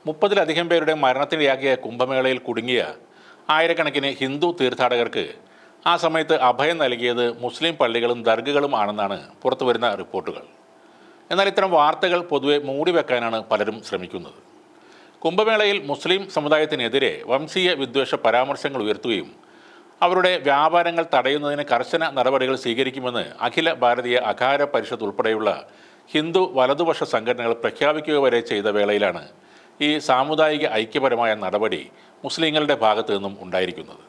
30-ലധികം പേരുടെ മരണത്തിനിടയാക്കിയ കുംഭമേളയിൽ കുടുങ്ങിയ ആയിരക്കണക്കിന് ഹിന്ദു തീർത്ഥാടകർക്ക് ആ സമയത്ത് അഭയം നൽകിയത് മുസ്ലിം പള്ളികളും ദർഗകളും ആണെന്നാണ് പുറത്തുവരുന്ന റിപ്പോർട്ടുകൾ. എന്നാൽ ഇത്തരം വാർത്തകൾ പൊതുവെ മൂടിവെക്കാനാണ് പലരും ശ്രമിക്കുന്നത്. കുംഭമേളയിൽ മുസ്ലിം സമുദായത്തിനെതിരെ വംശീയ വിദ്വേഷ പരാമർശങ്ങൾ ഉയർത്തുകയും അവരുടെ വ്യാപാരങ്ങൾ തടയുന്നതിന് കർശന നടപടികൾ സ്വീകരിക്കുമെന്ന് അഖില ഭാരതീയ അഘാര പരിഷത്ത് ഉൾപ്പെടെയുള്ള ഹിന്ദു വലതുപക്ഷ സംഘടനകൾ പ്രഖ്യാപിക്കുക വരെ ചെയ്ത വേളയിലാണ് ഈ സാമുദായിക ഐക്യപരമായ നടപടി മുസ്ലിങ്ങളുടെ ഭാഗത്തു നിന്നും ഉണ്ടായിരിക്കുന്നത്.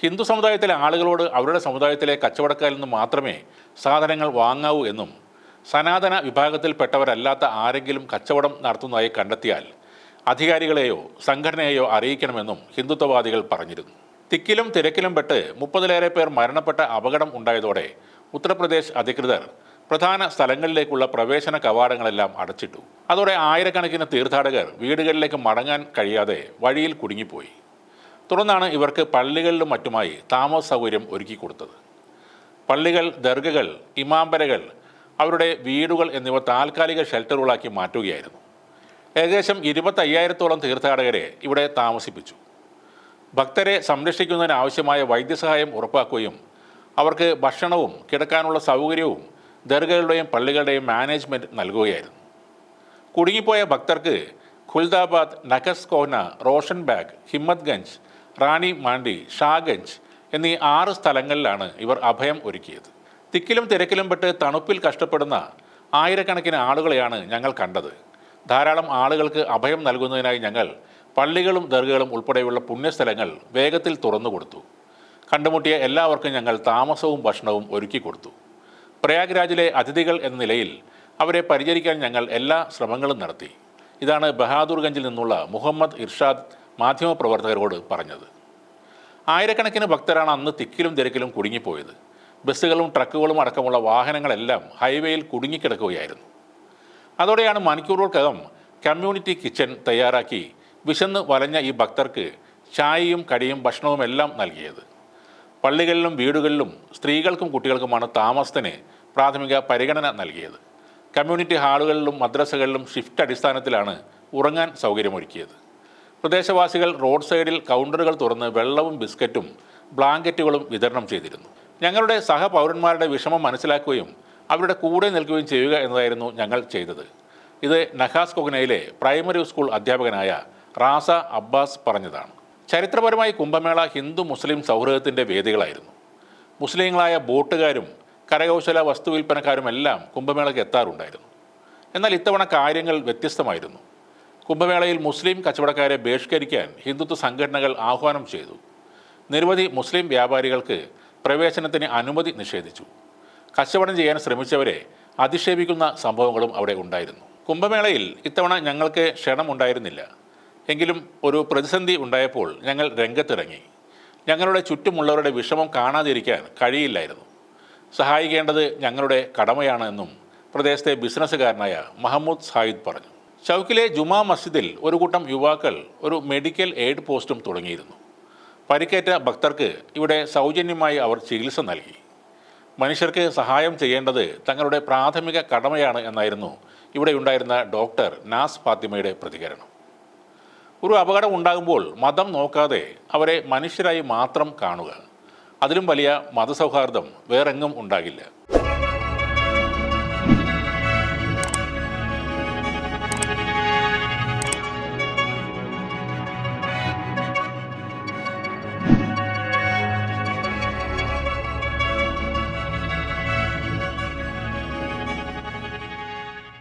ഹിന്ദു സമുദായത്തിലെ ആളുകളോട് അവരുടെ സമുദായത്തിലെ കച്ചവടക്കാരിൽ നിന്ന് മാത്രമേ സാധനങ്ങൾ വാങ്ങാവൂ എന്നും സനാതന വിഭാഗത്തിൽപ്പെട്ടവരല്ലാത്ത ആരെങ്കിലും കച്ചവടം നടത്തുന്നതായി കണ്ടെത്തിയാൽ അധികാരികളെയോ സംഘടനയെയോ അറിയിക്കണമെന്നും ഹിന്ദുത്വവാദികൾ പറഞ്ഞിരുന്നു. തിക്കിലും തിരക്കിലും പെട്ട് 30-ലേറെ പേർ മരണപ്പെട്ട അപകടം ഉണ്ടായതോടെ ഉത്തർപ്രദേശ് അധികൃതർ പ്രധാന സ്ഥലങ്ങളിലേക്കുള്ള പ്രവേശന കവാടങ്ങളെല്ലാം അടച്ചിട്ടു. അതോടെ ആയിരക്കണക്കിന് തീർത്ഥാടകർ വീടുകളിലേക്ക് മടങ്ങാൻ കഴിയാതെ വഴിയിൽ കുടുങ്ങിപ്പോയി. തുടർന്നാണ് ഇവർക്ക് പള്ളികളിലും മറ്റുമായി താമസ സൗകര്യം ഒരുക്കി കൊടുത്തത്. പള്ളികൾ, ദർഗകൾ, ഇമാംബരകൾ, അവരുടെ വീടുകൾ എന്നിവ താൽക്കാലിക ഷെൽട്ടറുകളാക്കി മാറ്റുകയായിരുന്നു. ഏകദേശം 25,000-ഓളം തീർത്ഥാടകരെ ഇവിടെ താമസിപ്പിച്ചു. ഭക്തരെ സംരക്ഷിക്കുന്നതിനാവശ്യമായ വൈദ്യസഹായം ഉറപ്പാക്കുകയും അവർക്ക് ഭക്ഷണവും കിടക്കാനുള്ള സൗകര്യവും ദർഗകളുടെയും പള്ളികളുടെയും മാനേജ്മെൻറ്റ് നൽകുകയായിരുന്നു. കുടുങ്ങിപ്പോയ ഭക്തർക്ക് ഖുൽദാബാദ്, നഖസ്-കോഹ്ന, റോഷൻ ബാഗ്, ഹിമ്മത്ഗഞ്ച്, റാണി മാണ്ടി, ഷാഗഞ്ച് എന്നീ 6 സ്ഥലങ്ങളിലാണ് ഇവർ അഭയം ഒരുക്കിയത്. തിക്കിലും തിരക്കിലും പെട്ട് തണുപ്പിൽ കഷ്ടപ്പെടുന്ന ആയിരക്കണക്കിന് ആളുകളെയാണ് ഞങ്ങൾ കണ്ടത്. ധാരാളം ആളുകൾക്ക് അഭയം നൽകുന്നതിനായി ഞങ്ങൾ പള്ളികളും ദർഗകളും ഉൾപ്പെടെയുള്ള പുണ്യസ്ഥലങ്ങൾ വേഗത്തിൽ തുറന്നു കൊടുത്തു. കണ്ടുമുട്ടിയ എല്ലാവർക്കും ഞങ്ങൾ താമസവും ഭക്ഷണവും ഒരുക്കി കൊടുത്തു. പ്രയാഗ്രാജിലെ അതിഥികൾ എന്ന നിലയിൽ അവരെ പരിചരിക്കാൻ ഞങ്ങൾ എല്ലാ ശ്രമങ്ങളും നടത്തി. ഇതാണ് ബഹാദൂർഗഞ്ചിൽ നിന്നുള്ള മുഹമ്മദ് ഇർഷാദ് മാധ്യമപ്രവർത്തകരോട് പറഞ്ഞത്. ആയിരക്കണക്കിന് ഭക്തരാണ് അന്ന് തിക്കിലും തിരക്കിലും കുടുങ്ങിപ്പോയത്. ബസ്സുകളും ട്രക്കുകളും അടക്കമുള്ള വാഹനങ്ങളെല്ലാം ഹൈവേയിൽ കുടുങ്ങിക്കിടക്കുകയായിരുന്നു. അതോടെയാണ് മണിക്കൂറുകൾക്കകം കമ്മ്യൂണിറ്റി കിച്ചൺ തയ്യാറാക്കി വിശന്ന് വലഞ്ഞ ഈ ഭക്തർക്ക് ചായയും കടിയും ഭക്ഷണവുമെല്ലാം നൽകിയത്. പള്ളികളിലും വീടുകളിലും സ്ത്രീകൾക്കും കുട്ടികൾക്കുമാണ് താമസത്തിന് പ്രാഥമിക പരിഗണന നൽകിയത്. കമ്മ്യൂണിറ്റി ഹാളുകളിലും മദ്രസകളിലും ഷിഫ്റ്റ് അടിസ്ഥാനത്തിലാണ് ഉറങ്ങാൻ സൗകര്യമൊരുക്കിയത്. പ്രദേശവാസികൾ റോഡ് സൈഡിൽ കൗണ്ടറുകൾ തുറന്ന് വെള്ളവും ബിസ്ക്കറ്റും ബ്ലാങ്കറ്റുകളും വിതരണം ചെയ്തിരുന്നു. ഞങ്ങളുടെ സഹപൗരന്മാരുടെ വിഷമം മനസ്സിലാക്കുകയും അവരുടെ കൂടെ നിൽക്കുകയും ചെയ്യുക എന്നതായിരുന്നു ഞങ്ങൾ ചെയ്തത്. ഇത് നഖാസ്-കോഹ്നയിലെ പ്രൈമറി സ്കൂൾ അധ്യാപകനായ റാസ അബ്ബാസ് പറഞ്ഞതാണ്. ചരിത്രപരമായി കുംഭമേള ഹിന്ദു മുസ്ലിം സൗഹൃദത്തിൻ്റെ വേദികളായിരുന്നു. മുസ്ലിങ്ങളായ ബോട്ടുകാരും കരകൗശല വസ്തുവിൽപ്പനക്കാരുമെല്ലാം കുംഭമേളയ്ക്ക് എത്താറുണ്ടായിരുന്നു. എന്നാൽ ഇത്തവണ കാര്യങ്ങൾ വ്യത്യസ്തമായിരുന്നു. കുംഭമേളയിൽ മുസ്ലിം കച്ചവടക്കാരെ ബഹിഷ്കരിക്കാൻ ഹിന്ദുത്വ സംഘടനകൾ ആഹ്വാനം ചെയ്തു. നിരവധി മുസ്ലിം വ്യാപാരികൾക്ക് പ്രവേശനത്തിന് അനുമതി നിഷേധിച്ചു. കച്ചവടം ചെയ്യാൻ ശ്രമിച്ചവരെ അധിക്ഷേപിക്കുന്ന സംഭവങ്ങളും അവിടെ ഉണ്ടായിരുന്നു. കുംഭമേളയിൽ ഇത്തവണ ഞങ്ങൾക്ക് ക്ഷണമുണ്ടായിരുന്നില്ല. എങ്കിലും ഒരു പ്രതിസന്ധി ഉണ്ടായപ്പോൾ ഞങ്ങൾ രംഗത്തിറങ്ങി. ഞങ്ങളുടെ ചുറ്റുമുള്ളവരുടെ വിഷമം കാണാതിരിക്കാൻ കഴിയില്ലായിരുന്നു. സഹായിക്കേണ്ടത് ഞങ്ങളുടെ കടമയാണ് എന്നും പ്രദേശത്തെ ബിസിനസ്സുകാരനായ മഹമ്മൂദ് സായിദ് പറഞ്ഞു. ചൗക്കിലെ ജുമാ മസ്ജിദിൽ ഒരു കൂട്ടം യുവാക്കൾ ഒരു മെഡിക്കൽ എയ്ഡ് പോസ്റ്റും തുടങ്ങിയിരുന്നു. പരിക്കേറ്റ ഭക്തർക്ക് ഇവിടെ സൗജന്യമായി അവർ ചികിത്സ നൽകി. മനുഷ്യർക്ക് സഹായം ചെയ്യേണ്ടത് തങ്ങളുടെ പ്രാഥമിക കടമയാണ് എന്നായിരുന്നു ഇവിടെ ഉണ്ടായിരുന്ന ഡോക്ടർ നാസ് ഫാത്തിമയുടെ പ്രതികരണം. ഒരു അപകടം ഉണ്ടാകുമ്പോൾ മതം നോക്കാതെ അവരെ മനുഷ്യരായി മാത്രം കാണുക. അതിലും വലിയ മതസൗഹാർദ്ദം വേറെങ്ങും ഉണ്ടാകില്ല.